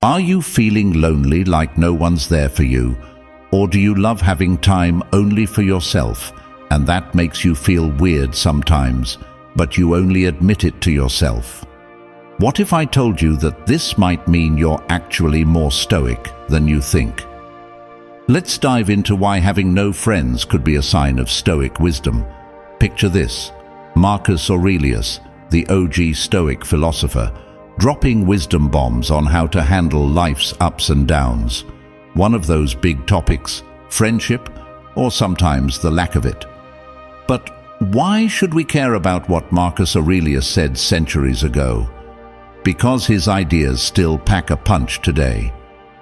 Are you feeling lonely, like no one's there for you? Or do you love having time only for yourself, and that makes you feel weird sometimes, but you only admit it to yourself? What if I told you that this might mean you're actually more stoic than you think? Let's dive into why having no friends could be a sign of stoic wisdom. Picture this: Marcus Aurelius, the OG Stoic philosopher, dropping wisdom bombs on how to handle life's ups and downs. One of those big topics, friendship, or sometimes the lack of it. But why should we care about what Marcus Aurelius said centuries ago? Because his ideas still pack a punch today.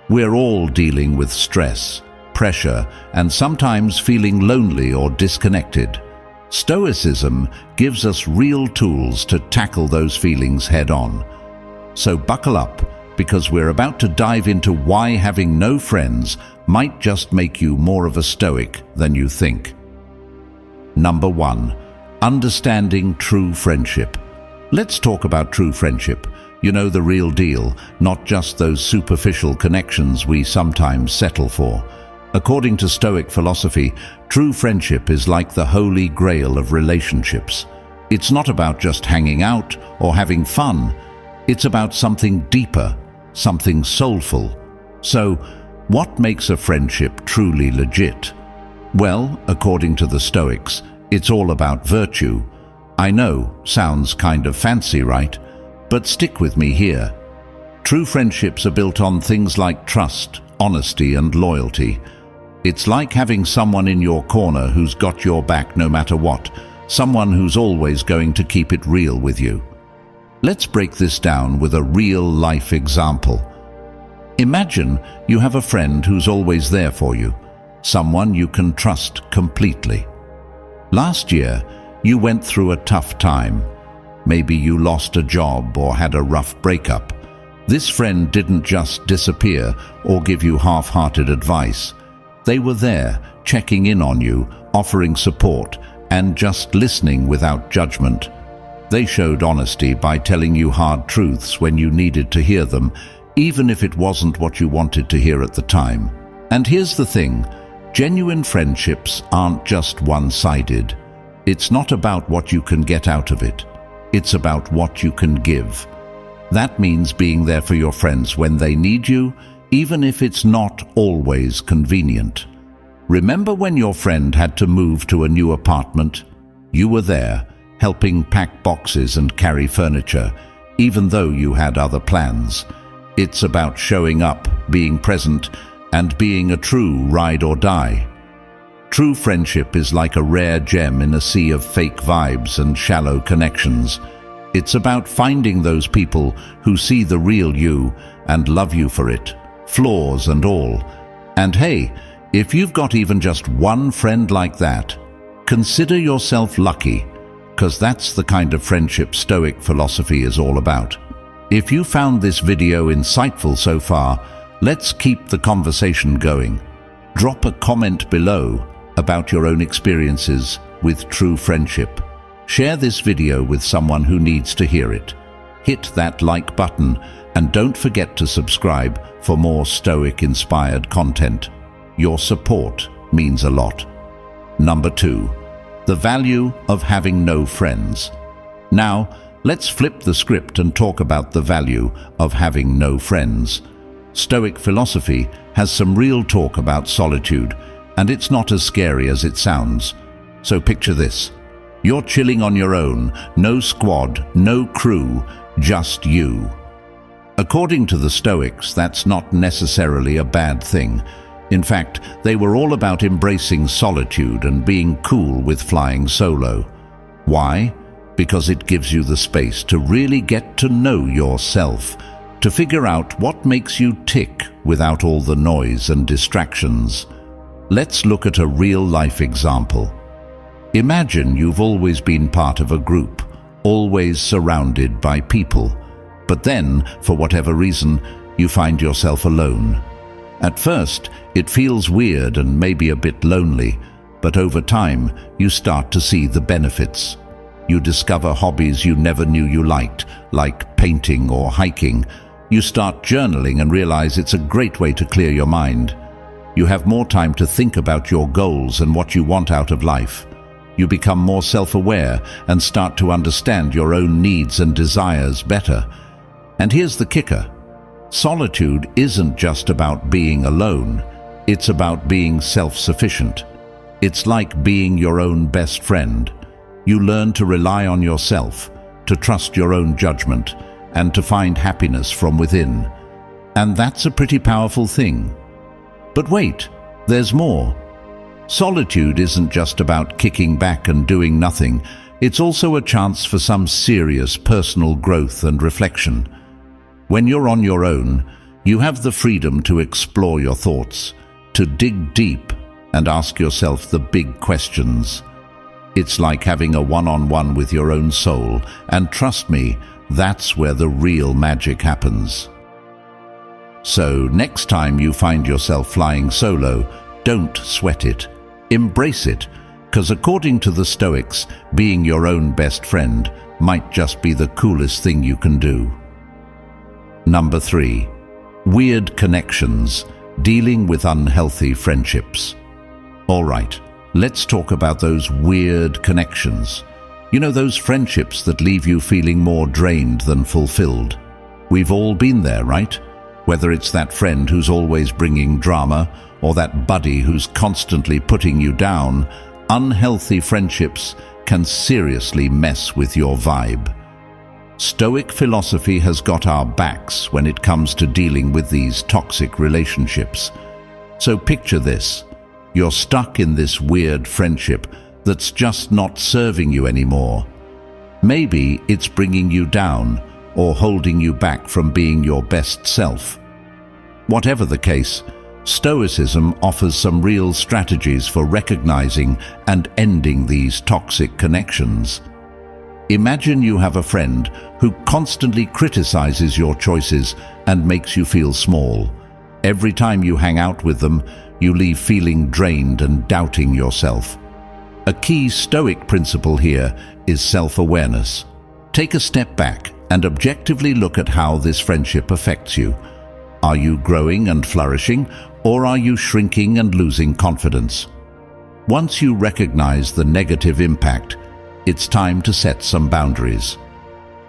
We're all dealing with stress, pressure, and sometimes feeling lonely or disconnected. Stoicism gives us real tools to tackle those feelings head-on. So buckle up, because we're about to dive into why having no friends might just make you more of a stoic than you think. Number 1. Understanding true friendship. Let's talk about true friendship. You know, the real deal, not just those superficial connections we sometimes settle for. According to Stoic philosophy, true friendship is like the holy grail of relationships. It's not about just hanging out or having fun. It's about something deeper, something soulful. So, what makes a friendship truly legit? Well, according to the Stoics, it's all about virtue. I know, sounds kind of fancy, right? But stick with me here. True friendships are built on things like trust, honesty, and loyalty. It's like having someone in your corner who's got your back no matter what, someone who's always going to keep it real with you. Let's break this down with a real-life example. Imagine you have a friend who's always there for you, someone you can trust completely. Last year, you went through a tough time. Maybe you lost a job or had a rough breakup. This friend didn't just disappear or give you half-hearted advice. They were there, checking in on you, offering support, and just listening without judgment. They showed honesty by telling you hard truths when you needed to hear them, even if it wasn't what you wanted to hear at the time. And here's the thing, genuine friendships aren't just one-sided. It's not about what you can get out of it. It's about what you can give. That means being there for your friends when they need you, even if it's not always convenient. Remember when your friend had to move to a new apartment? You were there, helping pack boxes and carry furniture, even though you had other plans. It's about showing up, being present, and being a true ride or die. True friendship is like a rare gem in a sea of fake vibes and shallow connections. It's about finding those people who see the real you and love you for it, flaws and all. And hey, if you've got even just one friend like that, consider yourself lucky, because that's the kind of friendship Stoic philosophy is all about. If you found this video insightful so far, let's keep the conversation going. Drop a comment below about your own experiences with true friendship. Share this video with someone who needs to hear it. Hit that like button and don't forget to subscribe for more Stoic-inspired content. Your support means a lot. Number 2. The value of having no friends. Now, let's flip the script and talk about the value of having no friends. Stoic philosophy has some real talk about solitude, and it's not as scary as it sounds. So picture this. You're chilling on your own, no squad, no crew, just you. According to the Stoics, that's not necessarily a bad thing. In fact, they were all about embracing solitude and being cool with flying solo. Why? Because it gives you the space to really get to know yourself, to figure out what makes you tick without all the noise and distractions. Let's look at a real-life example. Imagine you've always been part of a group, always surrounded by people. But then, for whatever reason, you find yourself alone. At first, it feels weird and maybe a bit lonely, but over time, you start to see the benefits. You discover hobbies you never knew you liked, like painting or hiking. You start journaling and realize it's a great way to clear your mind. You have more time to think about your goals and what you want out of life. You become more self-aware and start to understand your own needs and desires better. And here's the kicker. Solitude isn't just about being alone. It's about being self-sufficient. It's like being your own best friend. You learn to rely on yourself, to trust your own judgment, and to find happiness from within. And that's a pretty powerful thing. But wait, there's more. Solitude isn't just about kicking back and doing nothing. It's also a chance for some serious personal growth and reflection. When you're on your own, you have the freedom to explore your thoughts, to dig deep and ask yourself the big questions. It's like having a one-on-one with your own soul, and trust me, that's where the real magic happens. So, next time you find yourself flying solo, don't sweat it. Embrace it, because according to the Stoics, being your own best friend might just be the coolest thing you can do. Number 3. Weird connections, dealing with unhealthy friendships. All right, let's talk about those weird connections. You know, those friendships that leave you feeling more drained than fulfilled. We've all been there, right? Whether it's that friend who's always bringing drama, or that buddy who's constantly putting you down, unhealthy friendships can seriously mess with your vibe. Stoic philosophy has got our backs when it comes to dealing with these toxic relationships. So picture this. You're stuck in this weird friendship that's just not serving you anymore. Maybe it's bringing you down or holding you back from being your best self. Whatever the case, Stoicism offers some real strategies for recognizing and ending these toxic connections. Imagine you have a friend who constantly criticizes your choices and makes you feel small. Every time you hang out with them, you leave feeling drained and doubting yourself. A key Stoic principle here is self-awareness. Take a step back and objectively look at how this friendship affects you. Are you growing and flourishing, or are you shrinking and losing confidence? Once you recognize the negative impact, it's time to set some boundaries.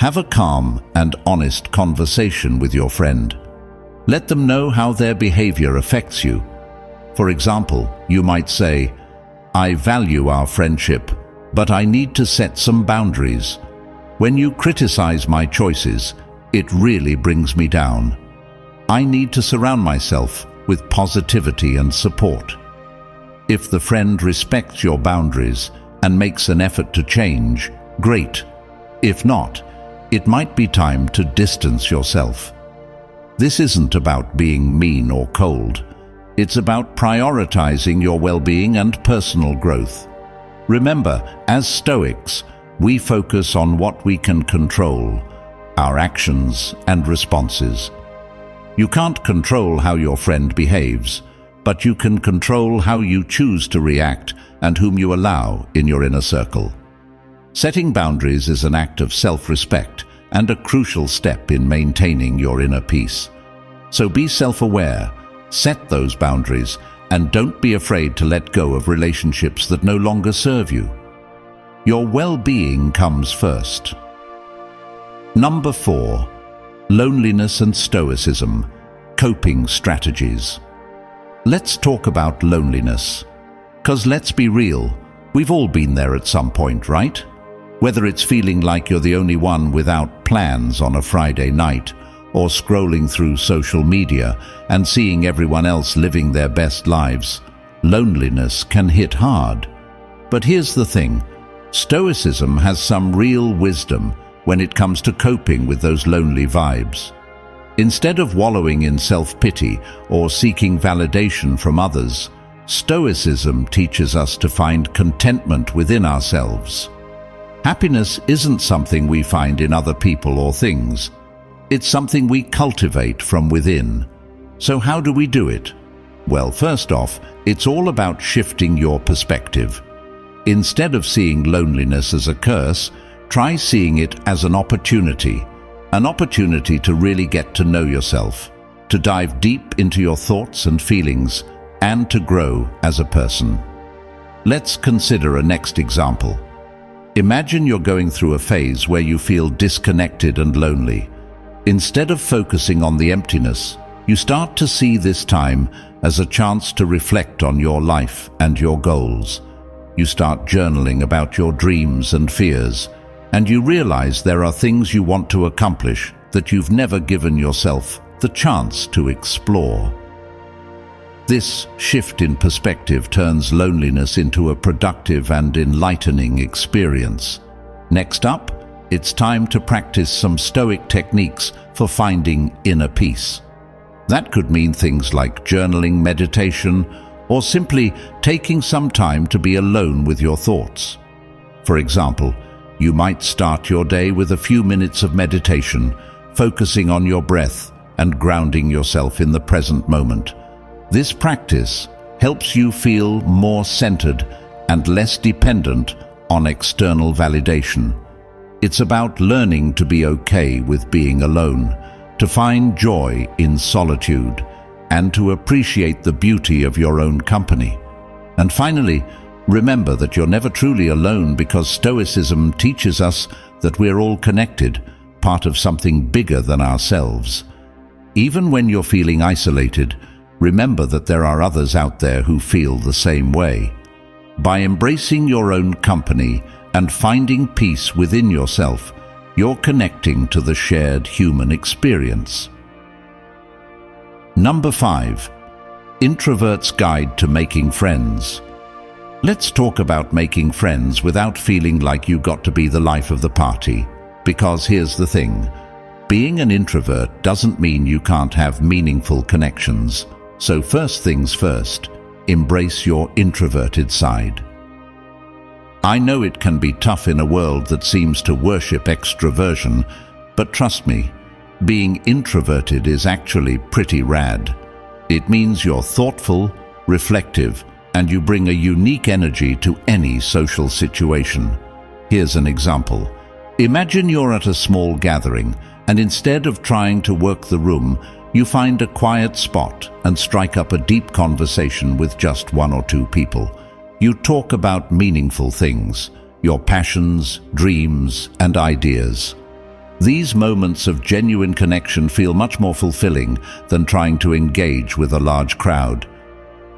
Have a calm and honest conversation with your friend. Let them know how their behavior affects you. For example, you might say, "I value our friendship, but I need to set some boundaries. When you criticize my choices, it really brings me down. I need to surround myself with positivity and support." If the friend respects your boundaries and makes an effort to change, great. If not, it might be time to distance yourself. This isn't about being mean or cold. It's about prioritizing your well-being and personal growth. Remember, as Stoics, we focus on what we can control, our actions and responses. You can't control how your friend behaves, but you can control how you choose to react and whom you allow in your inner circle. Setting boundaries is an act of self-respect and a crucial step in maintaining your inner peace. So be self-aware, set those boundaries, and don't be afraid to let go of relationships that no longer serve you. Your well-being comes first. Number 4. Loneliness and Stoicism, coping strategies. Let's talk about loneliness. 'Cause let's be real, we've all been there at some point, right? Whether it's feeling like you're the only one without plans on a Friday night, or scrolling through social media and seeing everyone else living their best lives, loneliness can hit hard. But here's the thing, Stoicism has some real wisdom when it comes to coping with those lonely vibes. Instead of wallowing in self-pity or seeking validation from others, Stoicism teaches us to find contentment within ourselves. Happiness isn't something we find in other people or things. It's something we cultivate from within. So how do we do it? Well, first off, it's all about shifting your perspective. Instead of seeing loneliness as a curse, try seeing it as an opportunity an opportunity to really get to know yourself, to dive deep into your thoughts and feelings, and to grow as a person. Let's consider a next example. Imagine you're going through a phase where you feel disconnected and lonely. Instead of focusing on the emptiness, you start to see this time as a chance to reflect on your life and your goals. You start journaling about your dreams and fears, and you realize there are things you want to accomplish that you've never given yourself the chance to explore. This shift in perspective turns loneliness into a productive and enlightening experience. Next up, it's time to practice some Stoic techniques for finding inner peace. That could mean things like journaling, meditation, or simply taking some time to be alone with your thoughts. For example, you might start your day with a few minutes of meditation, focusing on your breath and grounding yourself in the present moment. This practice helps you feel more centered and less dependent on external validation. It's about learning to be okay with being alone, to find joy in solitude, and to appreciate the beauty of your own company. And finally, remember that you're never truly alone, because Stoicism teaches us that we're all connected, part of something bigger than ourselves. Even when you're feeling isolated, remember that there are others out there who feel the same way. By embracing your own company and finding peace within yourself, you're connecting to the shared human experience. Number 5. Introvert's Guide to Making Friends. Let's talk about making friends without feeling like you got to be the life of the party. Because here's the thing, being an introvert doesn't mean you can't have meaningful connections. So first things first, embrace your introverted side. I know it can be tough in a world that seems to worship extroversion, but trust me, being introverted is actually pretty rad. It means you're thoughtful, reflective, and you bring a unique energy to any social situation. Here's an example. Imagine you're at a small gathering, and instead of trying to work the room, you find a quiet spot and strike up a deep conversation with just one or two people. You talk about meaningful things, your passions, dreams, and ideas. These moments of genuine connection feel much more fulfilling than trying to engage with a large crowd.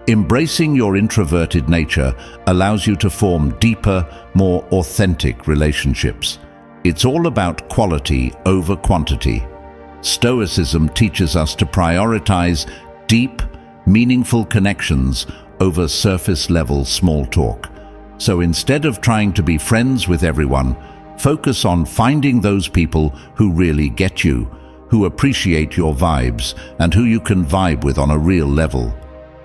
Embracing your introverted nature allows you to form deeper, more authentic relationships. It's all about quality over quantity. Stoicism teaches us to prioritize deep, meaningful connections over surface-level small talk. So instead of trying to be friends with everyone, focus on finding those people who really get you, who appreciate your vibes, and who you can vibe with on a real level.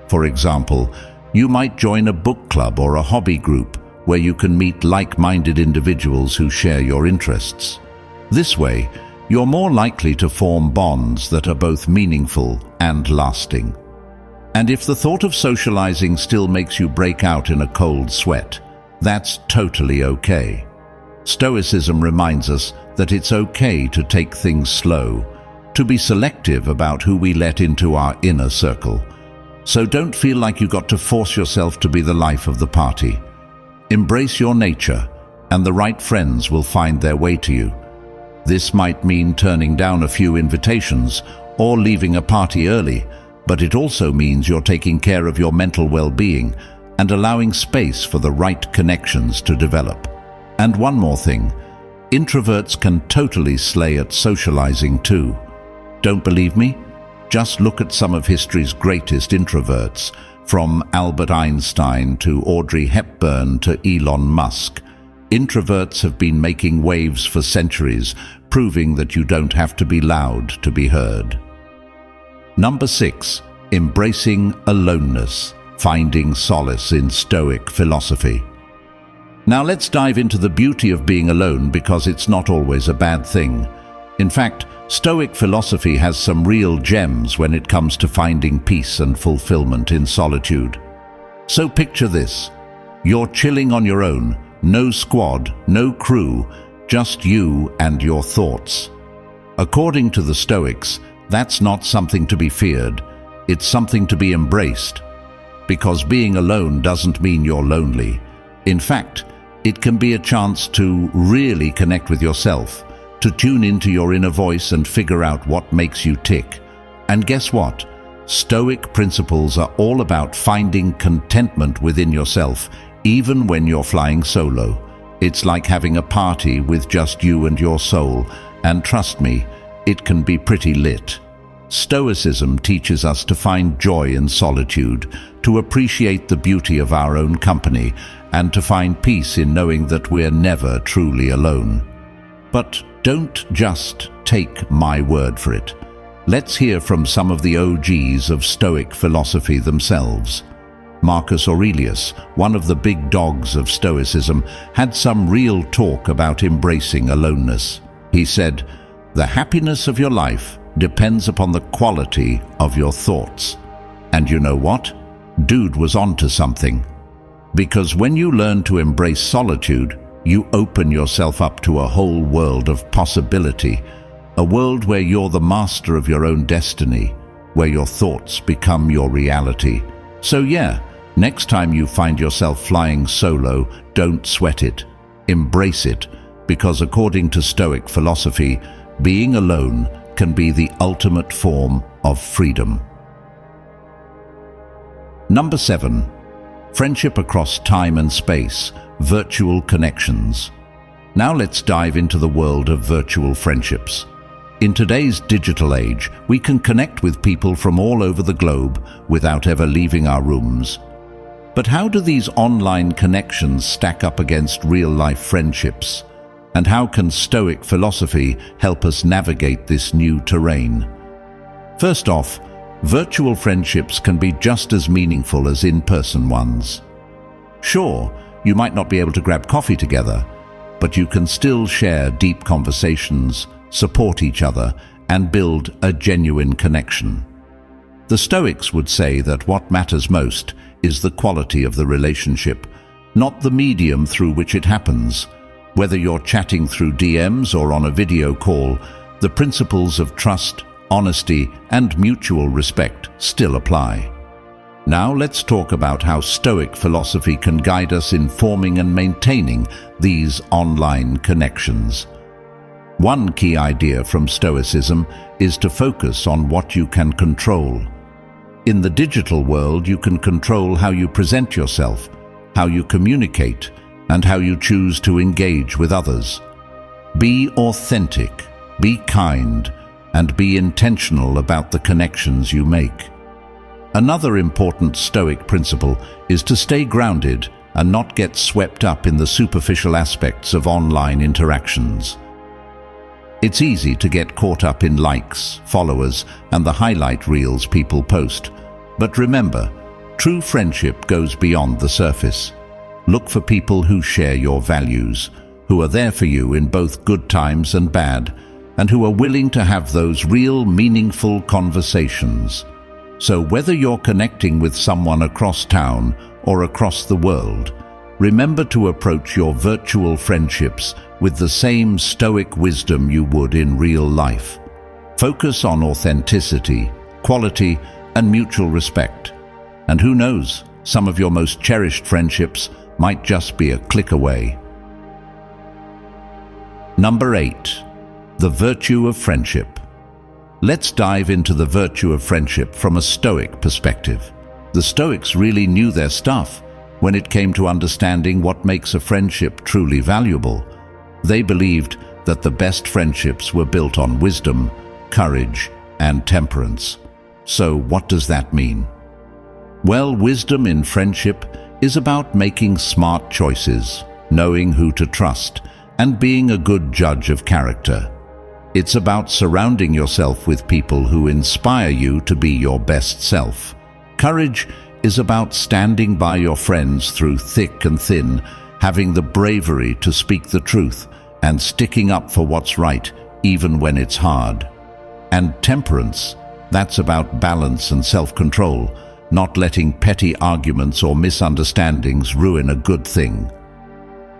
For example, you might join a book club or a hobby group where you can meet like-minded individuals who share your interests. This way, you're more likely to form bonds that are both meaningful and lasting. And if the thought of socializing still makes you break out in a cold sweat, that's totally okay. Stoicism reminds us that it's okay to take things slow, to be selective about who we let into our inner circle. So don't feel like you got to force yourself to be the life of the party. Embrace your nature, and the right friends will find their way to you. This might mean turning down a few invitations or leaving a party early, but it also means you're taking care of your mental well-being and allowing space for the right connections to develop. And one more thing, introverts can totally slay at socializing too. Don't believe me? Just look at some of history's greatest introverts, from Albert Einstein to Audrey Hepburn to Elon Musk. Introverts have been making waves for centuries, proving that you don't have to be loud to be heard. Number 6. Embracing aloneness, finding solace in Stoic philosophy. Now let's dive into the beauty of being alone, because it's not always a bad thing. In fact, Stoic philosophy has some real gems when it comes to finding peace and fulfillment in solitude. So picture this. You're chilling on your own, no squad, no crew, just you and your thoughts. According to the Stoics, that's not something to be feared, it's something to be embraced. Because being alone doesn't mean you're lonely. In fact, it can be a chance to really connect with yourself, to tune into your inner voice and figure out what makes you tick. And guess what? Stoic principles are all about finding contentment within yourself, even when you're flying solo. It's like having a party with just you and your soul, and trust me, it can be pretty lit. Stoicism teaches us to find joy in solitude, to appreciate the beauty of our own company, and to find peace in knowing that we're never truly alone. But don't just take my word for it. Let's hear from some of the OGs of Stoic philosophy themselves. Marcus Aurelius, one of the big dogs of Stoicism, had some real talk about embracing aloneness. He said, "The happiness of your life depends upon the quality of your thoughts." And you know what? Dude was onto something. Because when you learn to embrace solitude, you open yourself up to a whole world of possibility, a world where you're the master of your own destiny, where your thoughts become your reality. So yeah, next time you find yourself flying solo, don't sweat it. Embrace it, because according to Stoic philosophy, being alone can be the ultimate form of freedom. Number 7. Friendship across time and space, virtual connections. Now let's dive into the world of virtual friendships. In today's digital age, we can connect with people from all over the globe without ever leaving our rooms. But how do these online connections stack up against real-life friendships? And how can Stoic philosophy help us navigate this new terrain? First off, virtual friendships can be just as meaningful as in-person ones. Sure, you might not be able to grab coffee together, but you can still share deep conversations, support each other, and build a genuine connection. The Stoics would say that what matters most is the quality of the relationship, not the medium through which it happens. Whether you're chatting through DMs or on a video call, the principles of trust, honesty, and mutual respect still apply. Now let's talk about how Stoic philosophy can guide us in forming and maintaining these online connections. One key idea from Stoicism is to focus on what you can control. In the digital world, you can control how you present yourself, how you communicate, and how you choose to engage with others. Be authentic, be kind, and be intentional about the connections you make. Another important Stoic principle is to stay grounded and not get swept up in the superficial aspects of online interactions. It's easy to get caught up in likes, followers, and the highlight reels people post. But remember, true friendship goes beyond the surface. Look for people who share your values, who are there for you in both good times and bad, and who are willing to have those real, meaningful conversations. So whether you're connecting with someone across town or across the world, remember to approach your virtual friendships with the same Stoic wisdom you would in real life. Focus on authenticity, quality, and mutual respect. And who knows, some of your most cherished friendships might just be a click away. Number 8. The virtue of friendship. Let's dive into the virtue of friendship from a Stoic perspective. The Stoics really knew their stuff when it came to understanding what makes a friendship truly valuable. They believed that the best friendships were built on wisdom, courage, and temperance. So what does that mean? Well, wisdom in friendship is about making smart choices, knowing who to trust, and being a good judge of character. It's about surrounding yourself with people who inspire you to be your best self. Courage is about standing by your friends through thick and thin, having the bravery to speak the truth, and sticking up for what's right, even when it's hard. And temperance, that's about balance and self-control, not letting petty arguments or misunderstandings ruin a good thing.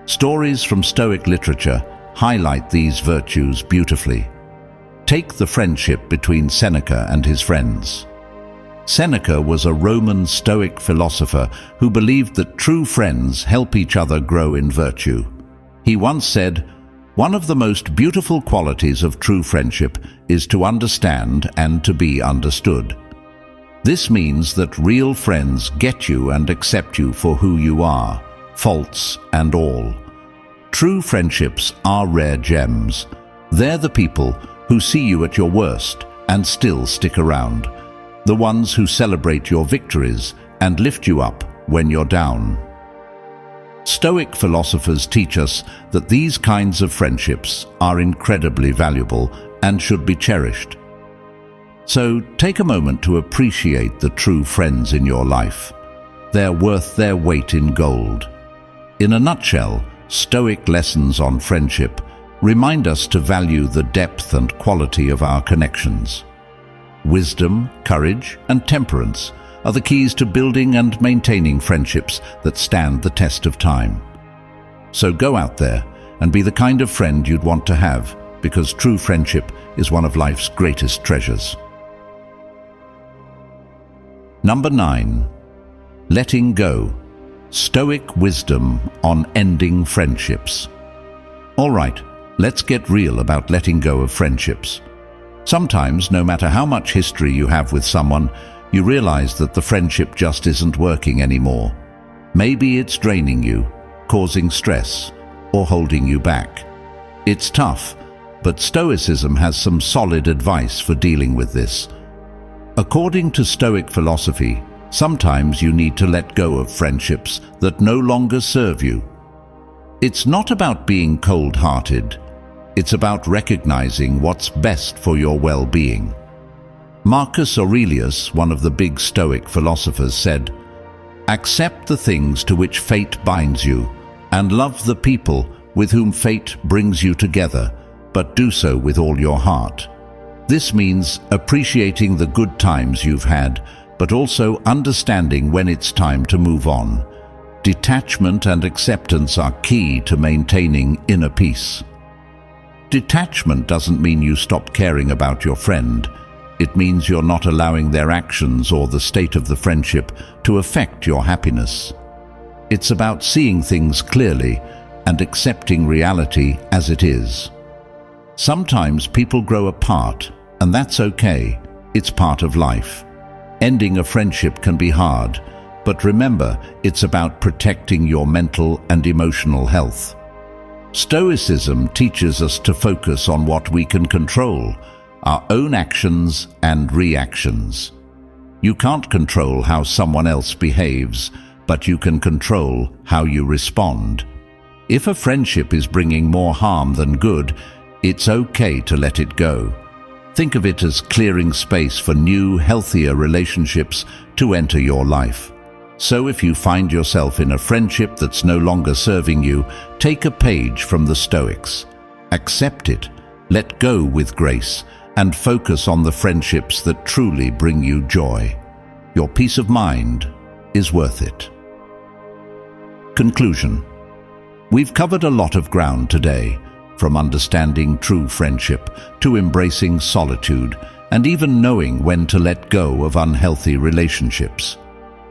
Stories from Stoic literature highlight these virtues beautifully. Take the friendship between Seneca and his friends. Seneca was a Roman Stoic philosopher who believed that true friends help each other grow in virtue. He once said, "One of the most beautiful qualities of true friendship is to understand and to be understood." This means that real friends get you and accept you for who you are, faults and all. True friendships are rare gems. They're the people who see you at your worst and still stick around. The ones who celebrate your victories and lift you up when you're down. Stoic philosophers teach us that these kinds of friendships are incredibly valuable and should be cherished. So take a moment to appreciate the true friends in your life. They're worth their weight in gold. In a nutshell, Stoic lessons on friendship remind us to value the depth and quality of our connections. Wisdom, courage, and temperance are the keys to building and maintaining friendships that stand the test of time. So go out there and be the kind of friend you'd want to have, because true friendship is one of life's greatest treasures. Number 9. Letting go. Stoic wisdom on ending friendships. All right, let's get real about letting go of friendships. Sometimes, no matter how much history you have with someone, you realize that the friendship just isn't working anymore. Maybe it's draining you, causing stress, or holding you back. It's tough, but Stoicism has some solid advice for dealing with this. According to Stoic philosophy, sometimes you need to let go of friendships that no longer serve you. It's not about being cold-hearted. It's about recognizing what's best for your well-being. Marcus Aurelius, one of the big Stoic philosophers, said, "Accept the things to which fate binds you, and love the people with whom fate brings you together, but do so with all your heart." This means appreciating the good times you've had, but also understanding when it's time to move on. Detachment and acceptance are key to maintaining inner peace. Detachment doesn't mean you stop caring about your friend. It means you're not allowing their actions or the state of the friendship to affect your happiness. It's about seeing things clearly and accepting reality as it is. Sometimes people grow apart, and that's okay. It's part of life. Ending a friendship can be hard, but remember, it's about protecting your mental and emotional health. Stoicism teaches us to focus on what we can control, our own actions and reactions. You can't control how someone else behaves, but you can control how you respond. If a friendship is bringing more harm than good, it's okay to let it go. Think of it as clearing space for new, healthier relationships to enter your life. So if you find yourself in a friendship that's no longer serving you, take a page from the Stoics. Accept it, let go with grace, and focus on the friendships that truly bring you joy. Your peace of mind is worth it. Conclusion. We've covered a lot of ground today, from understanding true friendship to embracing solitude and even knowing when to let go of unhealthy relationships.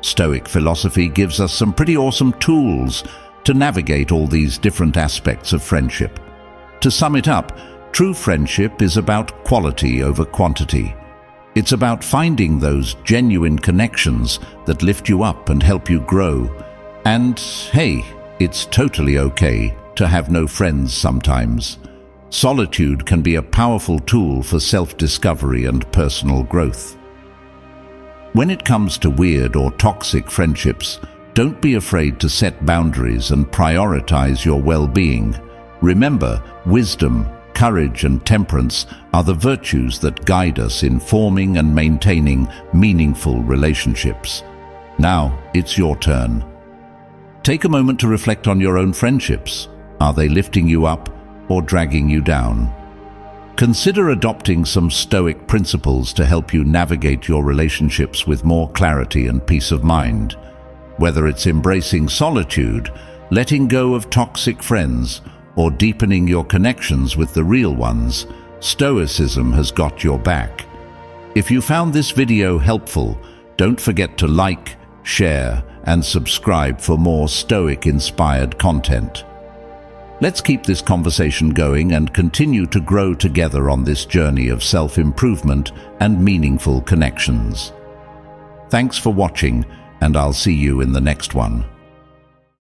Stoic philosophy gives us some pretty awesome tools to navigate all these different aspects of friendship. To sum it up, true friendship is about quality over quantity. It's about finding those genuine connections that lift you up and help you grow. And hey, it's totally okay to have no friends sometimes. Solitude can be a powerful tool for self-discovery and personal growth. When it comes to weird or toxic friendships, don't be afraid to set boundaries and prioritize your well-being. Remember, wisdom, courage, and temperance are the virtues that guide us in forming and maintaining meaningful relationships. Now, it's your turn. Take a moment to reflect on your own friendships. Are they lifting you up or dragging you down? Consider adopting some Stoic principles to help you navigate your relationships with more clarity and peace of mind. Whether it's embracing solitude, letting go of toxic friends, or deepening your connections with the real ones, Stoicism has got your back. If you found this video helpful, don't forget to like, share, and subscribe for more Stoic-inspired content. Let's keep this conversation going and continue to grow together on this journey of self-improvement and meaningful connections. Thanks for watching, and I'll see you in the next one.